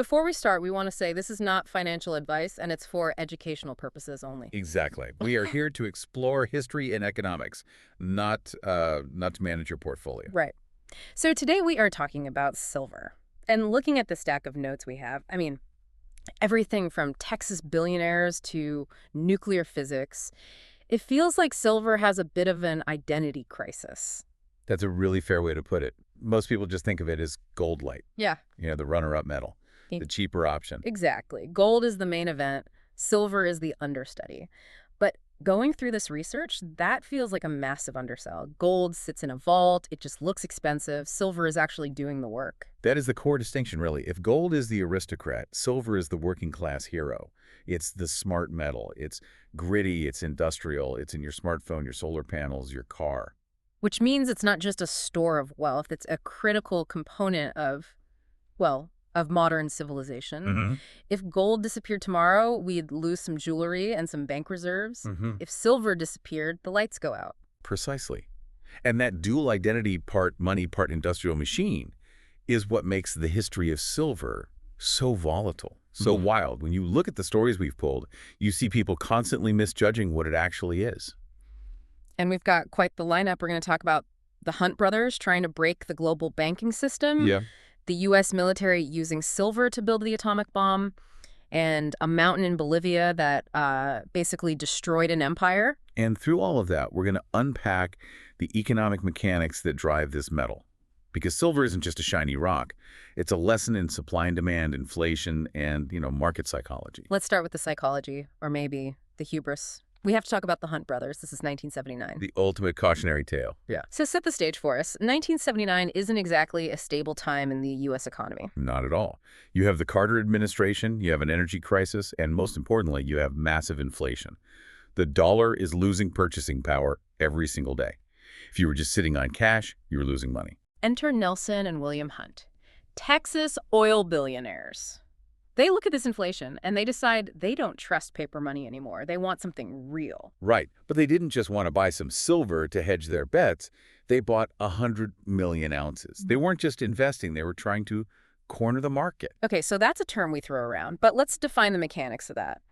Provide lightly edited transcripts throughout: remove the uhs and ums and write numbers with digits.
Before we start, we want to say this is not financial advice and it's for educational purposes only. Exactly. We are here to explore history and economics, not to manage your portfolio. Right. So today we are talking about silver. And looking at the stack of notes we have, everything from Texas billionaires to nuclear physics, it feels like silver has a bit of an identity crisis. That's a really fair way to put it. Most people just think of it as gold light, Yeah, the runner-up metal, E- the cheaper option. exactly. Gold is the main event, silver is the understudy. But going through this research, that feels like a massive undersell. Gold sits in a vault, it just looks expensive. Silver is actually doing the work. That is the core distinction, really. If gold is the aristocrat, silver is the working class hero. It's the smart metal. It's gritty, it's industrial, it's in your smartphone, your solar panels, your car. Which means it's not just a store of wealth, it's a critical component of, well, of modern civilization. Mm-hmm. If gold disappeared tomorrow, we'd lose some jewelry and some bank reserves. Mm-hmm. If silver disappeared, the lights go out. Precisely. And that dual identity, part money, part industrial machine, is what makes the history of silver so volatile, so wild. When you look at the stories we've pulled, you see people constantly misjudging what it actually is. And we've got quite the lineup. We're going to talk about the Hunt brothers trying to break the global banking system, the U.S. military using silver to build the atomic bomb, and a mountain in Bolivia that basically destroyed an empire. And through all of that, we're going to unpack the economic mechanics that drive this metal. Because silver isn't just a shiny rock. It's a lesson in supply and demand, inflation, and, market psychology. Let's start with the psychology, or maybe the hubris. We have to talk about the Hunt brothers. This is 1979. The ultimate cautionary tale. Yeah. So set the stage for us. 1979 isn't exactly a stable time in the U.S. economy. Not at all. You have the Carter administration, you have an energy crisis, and most importantly, you have massive inflation. The dollar is losing purchasing power every single day. If you were just sitting on cash, you were losing money. Enter Nelson and William Hunt, Texas oil billionaires. They look at this inflation and they decide they don't trust paper money anymore. They want something real. Right, but they didn't just want to buy some silver to hedge their bets. They bought 100 million ounces. They weren't just investing, they were trying to corner the market. Okay, so that's a term we throw around, but let's define the mechanics of that.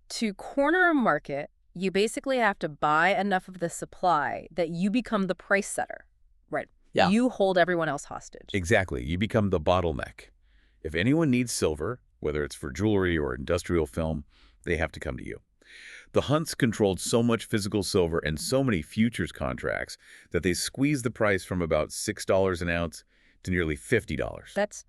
To corner a market, you basically have to buy enough of the supply that you become the price setter. Right. Yeah. You hold everyone else hostage. Exactly, you become the bottleneck. If anyone needs silver, whether it's for jewelry or industrial film, they have to come to you. The Hunts controlled so much physical silver and so many futures contracts that they squeezed the price from about $6 an ounce to nearly $50. That's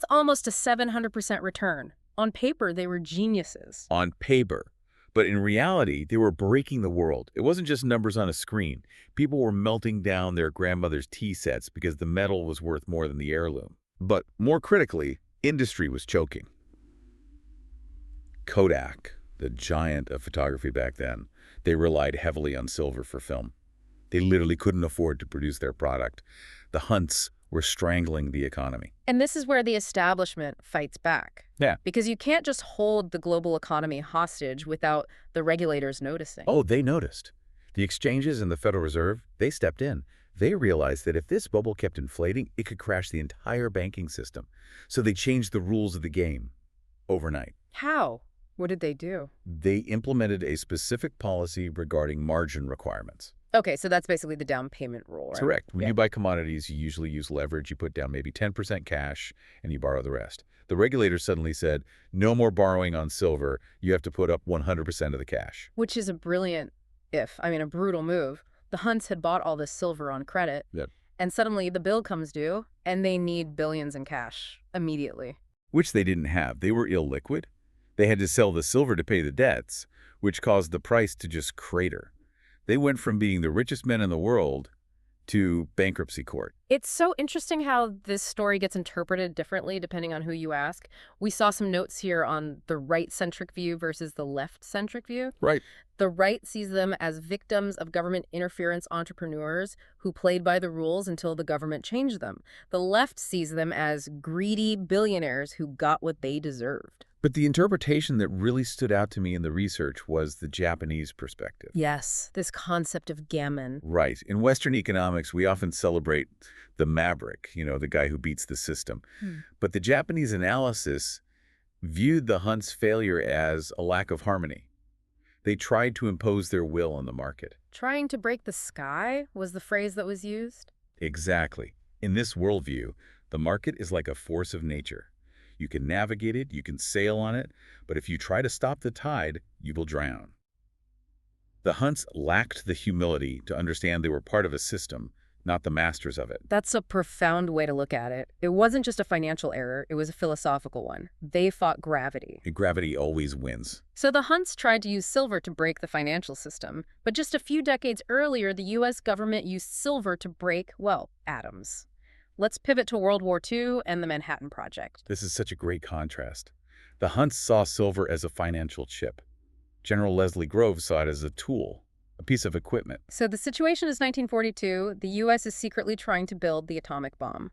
almost a 700% return. On paper, they were geniuses. On paper. But in reality, they were breaking the world. It wasn't just numbers on a screen. People were melting down their grandmother's tea sets because the metal was worth more than the heirloom. But more critically, industry was choking. Kodak, the giant of photography back then, they relied heavily on silver for film. They literally couldn't afford to produce their product. The Hunts were strangling the economy. And this is where the establishment fights back. Yeah. Because you can't just hold the global economy hostage without the regulators noticing. Oh, they noticed. The exchanges and the Federal Reserve, they stepped in. They realized that if this bubble kept inflating, it could crash the entire banking system. So they changed the rules of the game overnight. How? What did they do? They implemented a specific policy regarding margin requirements. Okay, so that's basically the down payment rule, right? Correct. When you buy commodities, you usually use leverage. You put down maybe 10% cash and you borrow the rest. The regulators suddenly said, no more borrowing on silver. You have to put up 100% of the cash. Which is a brutal move. The Hunts had bought all this silver on credit. Yep. And suddenly the bill comes due and they need billions in cash immediately. Which they didn't have. They were illiquid. They had to sell the silver to pay the debts, which caused the price to just crater. They went from being the richest men in the world to bankruptcy court. It's so interesting how this story gets interpreted differently depending on who you ask. We saw some notes here on the right-centric view versus the left-centric view. Right. The right sees them as victims of government interference entrepreneurs who played by the rules until the government changed them. The left sees them as greedy billionaires who got what they deserved. But the interpretation that really stood out to me in the research was the Japanese perspective. Yes, this concept of gammon. Right. In Western economics, we often celebrate the maverick, the guy who beats the system. But the Japanese analysis viewed the Hunts' failure as a lack of harmony. They tried to impose their will on the market. Trying to break the sky was the phrase that was used? Exactly. In this worldview, the market is like a force of nature. You can navigate it, you can sail on it, but if you try to stop the tide, you will drown. The Hunts lacked the humility to understand they were part of a system, not the masters of it. That's a profound way to look at it. It wasn't just a financial error, it was a philosophical one. They fought gravity. Gravity always wins. So the Hunts tried to use silver to break the financial system, but just a few decades earlier, the U.S. government used silver to break, well, atoms. Let's pivot to World War II and the Manhattan Project. This is such a great contrast. The Hunts saw silver as a financial chip. General Leslie Groves saw it as a tool, a piece of equipment. So the situation is 1942. The U.S. is secretly trying to build the atomic bomb.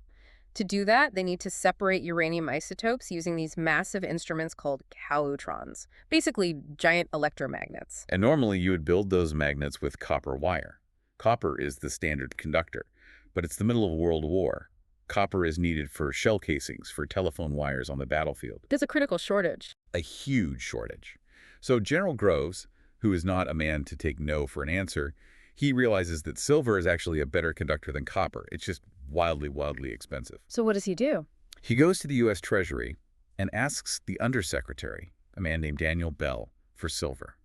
To do that, they need to separate uranium isotopes using these massive instruments called calutrons, basically giant electromagnets. And normally you would build those magnets with copper wire. Copper is the standard conductor, but it's the middle of World War. Copper is needed for shell casings, for telephone wires on the battlefield. There's a critical shortage. A huge shortage. So General Groves, who is not a man to take no for an answer, he realizes that silver is actually a better conductor than copper. It's just wildly, wildly expensive. So what does he do? He goes to the U.S. Treasury and asks the Undersecretary, a man named Daniel Bell, for silver.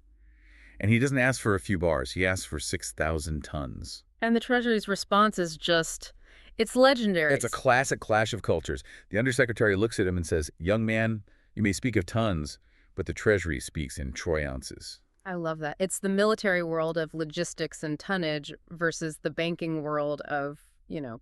And he doesn't ask for a few bars. He asks for 6,000 tons. And the Treasury's response is just, it's legendary. It's a classic clash of cultures. The Undersecretary looks at him and says, "Young man, you may speak of tons, but the Treasury speaks in troy ounces." I love that. It's the military world of logistics and tonnage versus the banking world of,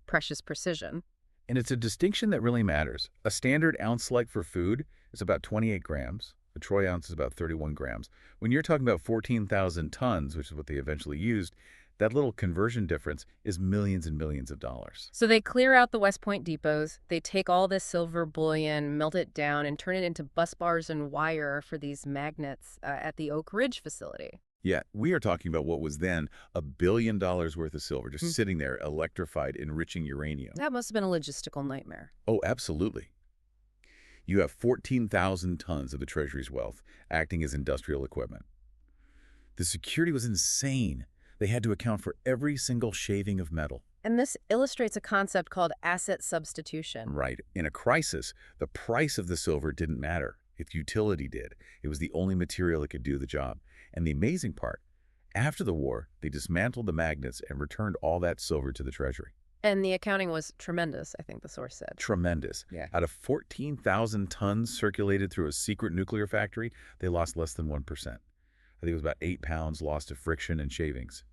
precious precision. And it's a distinction that really matters. A standard ounce like for food is about 28 grams. A troy ounce is about 31 grams. When you're talking about 14,000 tons, which is what they eventually used, that little conversion difference is millions and millions of dollars. So they clear out the West Point depots, they take all this silver bullion, melt it down, and turn it into bus bars and wire for these magnets at the Oak Ridge facility. Yeah, we are talking about what was then $1 billion worth of silver, just sitting there, electrified, enriching uranium. That must have been a logistical nightmare. Oh, absolutely. You have 14,000 tons of the Treasury's wealth acting as industrial equipment. The security was insane. They had to account for every single shaving of metal. And this illustrates a concept called asset substitution. Right. In a crisis, the price of the silver didn't matter. Its utility did. It was the only material that could do the job. And the amazing part, after the war, they dismantled the magnets and returned all that silver to the Treasury. And the accounting was tremendous, I think the source said. Tremendous. Yeah. Out of 14,000 tons circulated through a secret nuclear factory, they lost less than 1%. I think it was about 8 pounds lost to friction and shavings.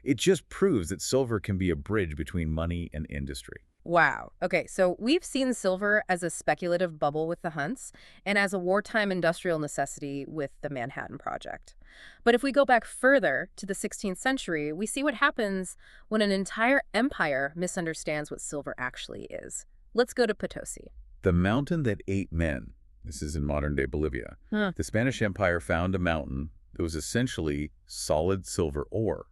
It just proves that silver can be a bridge between money and industry. Wow. Okay, so we've seen silver as a speculative bubble with the Hunts and as a wartime industrial necessity with the Manhattan Project. But if we go back further to the 16th century, we see what happens when an entire empire misunderstands what silver actually is. Let's go to Potosi. The mountain that ate men. This is in modern-day Bolivia. The Spanish Empire found a mountain that was essentially solid silver ore.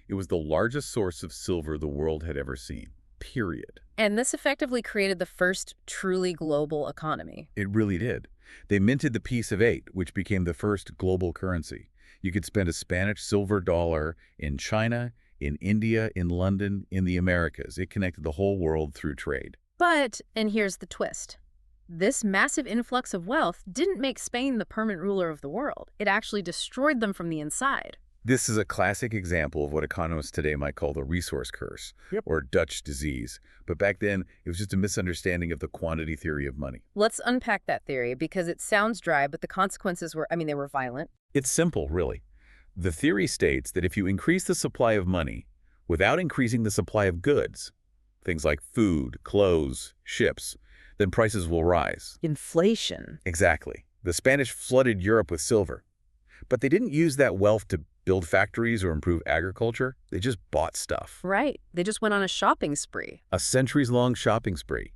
It was the largest source of silver the world had ever seen, period. And this effectively created the first truly global economy. It really did. They minted the piece of 8, which became the first global currency. You could spend a Spanish silver dollar in China, in India, in London, in the Americas. It connected the whole world through trade. But, and here's the twist, this massive influx of wealth didn't make Spain the permanent ruler of the world. It actually destroyed them from the inside. This is a classic example of what economists today might call the resource curse, or Dutch disease. But back then, it was just a misunderstanding of the quantity theory of money. Let's unpack that theory because it sounds dry, but the consequences were, they were violent. It's simple, really. The theory states that if you increase the supply of money without increasing the supply of goods, things like food, clothes, ships, then prices will rise. Inflation. Exactly. The Spanish flooded Europe with silver. But they didn't use that wealth to build factories or improve agriculture. They just bought stuff. Right. They just went on a shopping spree. A centuries-long shopping spree.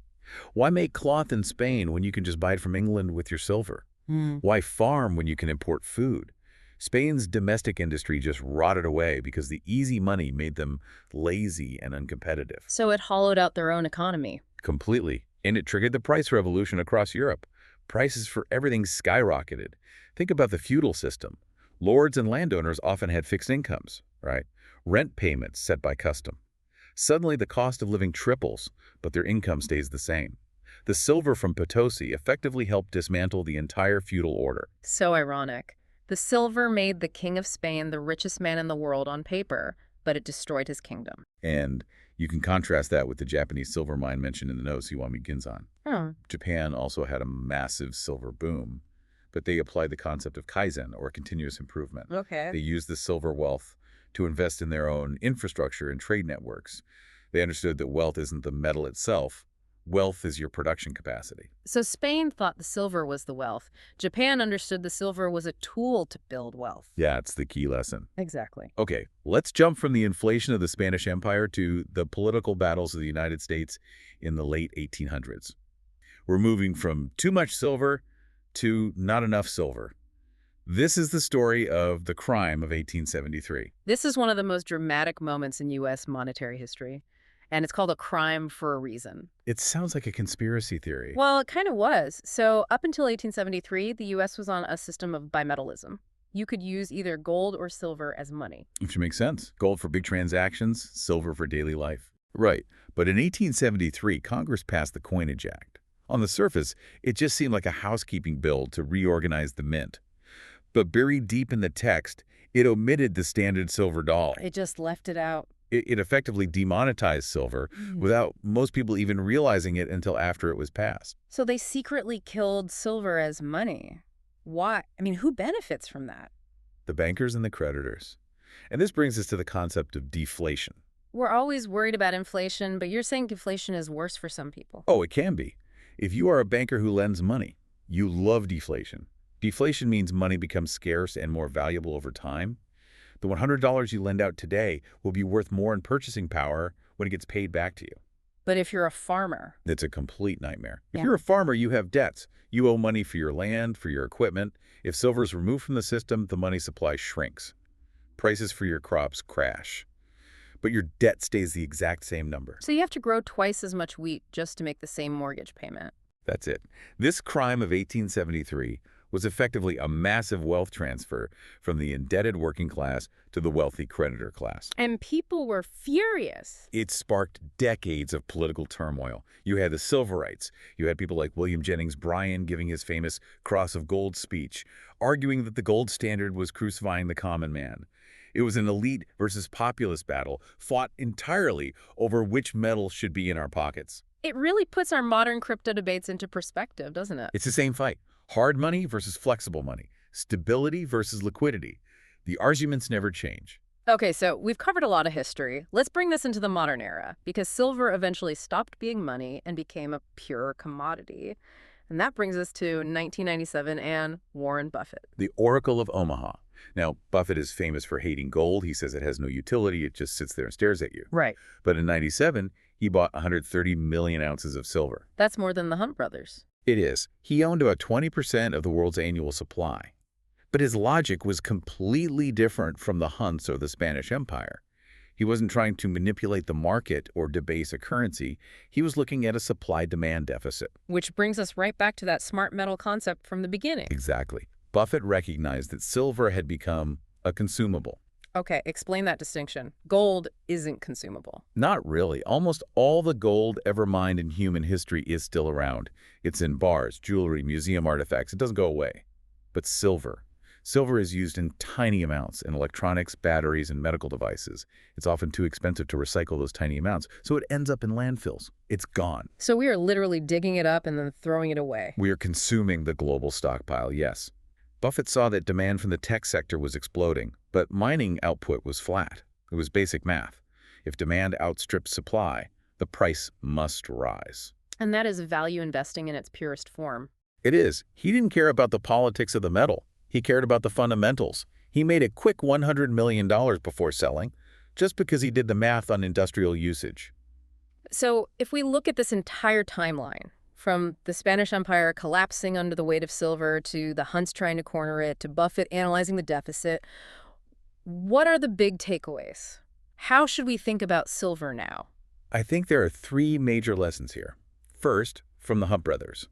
Why make cloth in Spain when you can just buy it from England with your silver? Why farm when you can import food? Spain's domestic industry just rotted away because the easy money made them lazy and uncompetitive. So it hollowed out their own economy. Completely. And it triggered the price revolution across Europe. prices for everything skyrocketed. Think about the feudal system. Lords and landowners often had fixed incomes, right? Rent payments set by custom. Suddenly, the cost of living triples, but their income stays the same. The silver from Potosi effectively helped dismantle the entire feudal order. So ironic. The silver made the king of Spain the richest man in the world on paper, but it destroyed his kingdom. And you can contrast that with the Japanese silver mine mentioned in the notes Iwami Ginzan. Japan also had a massive silver boom, but they applied the concept of kaizen, or continuous improvement. They used the silver wealth to invest in their own infrastructure and trade networks. They understood that wealth isn't the metal itself. Wealth is your production capacity. So Spain thought the silver was the wealth. Japan understood the silver was a tool to build wealth. Yeah, it's the key lesson. Exactly. Okay, let's jump from the inflation of the Spanish Empire to the political battles of the United States in the late 1800s. We're moving from too much silver to not enough silver. This is the story of the crime of 1873. This is one of the most dramatic moments in U.S. monetary history, and it's called a crime for a reason. It sounds like a conspiracy theory. Well, it kind of was. So up until 1873, the U.S. was on a system of bimetallism. You could use either gold or silver as money. Which makes sense. Gold for big transactions, silver for daily life. Right. But in 1873, Congress passed the Coinage Act. On the surface, it just seemed like a housekeeping bill to reorganize the mint. But buried deep in the text, it omitted the standard silver dollar. It just left it out. It effectively demonetized silver without most people even realizing it until after it was passed. So they secretly killed silver as money. Why? I mean, who benefits from that? The bankers and the creditors. And this brings us to the concept of deflation. We're always worried about inflation, but you're saying deflation is worse for some people. Oh, it can be. If you are a banker who lends money, you love deflation. Deflation means money becomes scarce and more valuable over time. The $100 you lend out today will be worth more in purchasing power when it gets paid back to you. But if you're a farmer... It's a complete nightmare. If you're a farmer, you have debts. You owe money for your land, for your equipment. If silver is removed from the system, the money supply shrinks. Prices for your crops crash. But your debt stays the exact same number. So you have to grow twice as much wheat just to make the same mortgage payment. That's it. This crime of 1873 was effectively a massive wealth transfer from the indebted working class to the wealthy creditor class. And people were furious. It sparked decades of political turmoil. You had the Silverites. You had people like William Jennings Bryan giving his famous Cross of Gold speech, arguing that the gold standard was crucifying the common man. It was an elite versus populist battle fought entirely over which metal should be in our pockets. It really puts our modern crypto debates into perspective, doesn't it? It's the same fight. Hard money versus flexible money. Stability versus liquidity. The arguments never change. Okay, so we've covered a lot of history. Let's bring this into the modern era, because silver eventually stopped being money and became a pure commodity. And that brings us to 1997 and Warren Buffett. The Oracle of Omaha. Now, Buffett is famous for hating gold. He says it has no utility. It just sits there and stares at you. Right. But in 97, he bought 130 million ounces of silver. That's more than the Hunt brothers. It is. He owned about 20% of the world's annual supply. But his logic was completely different from the Hunts or the Spanish Empire. He wasn't trying to manipulate the market or debase a currency. He was looking at a supply-demand deficit. Which brings us right back to that smart metal concept from the beginning. Exactly. Buffett recognized that silver had become a consumable. Okay, explain that distinction. Gold isn't consumable. Not really. Almost all the gold ever mined in human history is still around. It's in bars, jewelry, museum artifacts. It doesn't go away. But silver. Silver is used in tiny amounts in electronics, batteries, and medical devices. It's often too expensive to recycle those tiny amounts, so it ends up in landfills. It's gone. So we are literally digging it up and then throwing it away. We are consuming the global stockpile, yes. Buffett saw that demand from the tech sector was exploding, but mining output was flat. It was basic math. If demand outstrips supply, the price must rise. And that is value investing in its purest form. It is. He didn't care about the politics of the metal. He cared about the fundamentals. He made a quick $100 million before selling, just because he did the math on industrial usage. So if we look at this entire timeline, from the Spanish Empire collapsing under the weight of silver, to the Hunts trying to corner it, to Buffett analyzing the deficit, what are the big takeaways? How should we think about silver now? I think there are three major lessons here. First, from the Hunt brothers.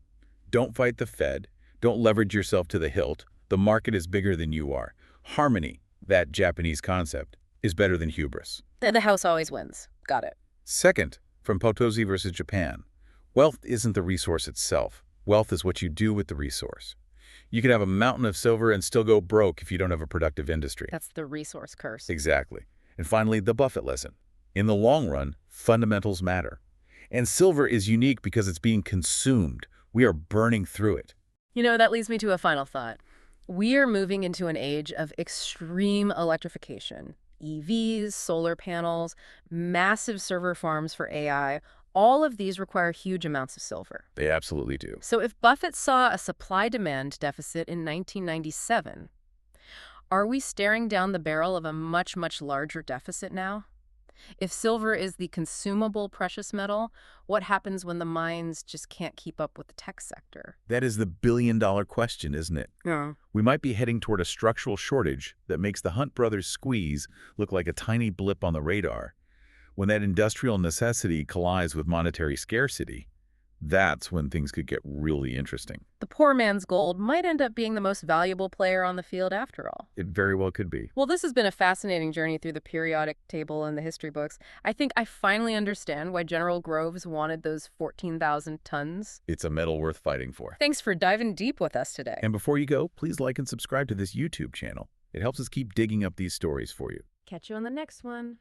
Don't fight the Fed. Don't leverage yourself to the hilt. The market is bigger than you are. Harmony, that Japanese concept, is better than hubris. The house always wins. Got it. Second, from Potosi versus Japan, wealth isn't the resource itself. Wealth is what you do with the resource. You can have a mountain of silver and still go broke if you don't have a productive industry. That's the resource curse. Exactly. And finally, the Buffett lesson. In the long run, fundamentals matter. And silver is unique because it's being consumed. We are burning through it. You know, that leads me to a final thought. We are moving into an age of extreme electrification. EVs, solar panels, massive server farms for AI, all of these require huge amounts of silver. They absolutely do. So if Buffett saw a supply-demand deficit in 1997, are we staring down the barrel of a much, much larger deficit now? If silver is the consumable precious metal, what happens when the mines just can't keep up with the tech sector? That is the billion-dollar question, isn't it? Yeah. We might be heading toward a structural shortage that makes the Hunt brothers squeeze look like a tiny blip on the radar. When that industrial necessity collides with monetary scarcity, that's when things could get really interesting. The poor man's gold might end up being the most valuable player on the field after all. It very well could be. Well, this has been a fascinating journey through the periodic table and the history books. I think I finally understand why General Groves wanted those 14,000 tons. It's a metal worth fighting for. Thanks for diving deep with us today. And before you go, please like and subscribe to this YouTube channel. It helps us keep digging up these stories for you. Catch you on the next one.